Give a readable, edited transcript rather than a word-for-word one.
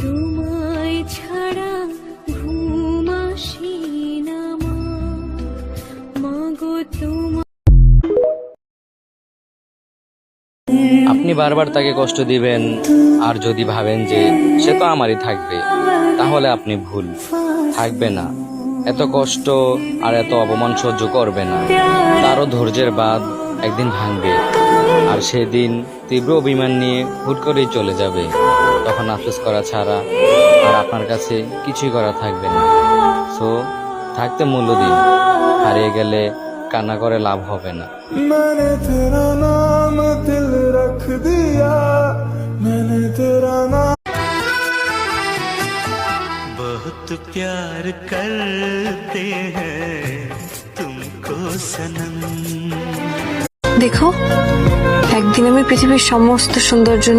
তোমায় ছাড়া ঘুম আসে না মাগো তোমার। আপনি বারবার তাকে কষ্ট দিবেন, আর যদি ভাবেন যে সে তো আমারই থাকবে, তাহলে আপনি ভুল। থাকবে না, এত কষ্ট আর এত অপমান সহ্য করবে না। তারও ধৈর্যের বাঁধ একদিন ভাঙবে, আর সেদিন তীব্র অভিমান নিয়ে হুট করেই চলে যাবে। তখন আফসোস করা ছাড়া আর আপনার কাছে কিছুই করা থাকবে না। সো থাকতে মূল্য দিন, হারিয়ে গেলে কান্না করে লাভ হবে না। मैंने तेरा नाम दिल रख दिया, मैंने तेरा नाम। बहुत प्यार करते हैं तुमको सनम। দেখো, একদিন আমি পৃথিবীর সমস্ত সৌন্দর্য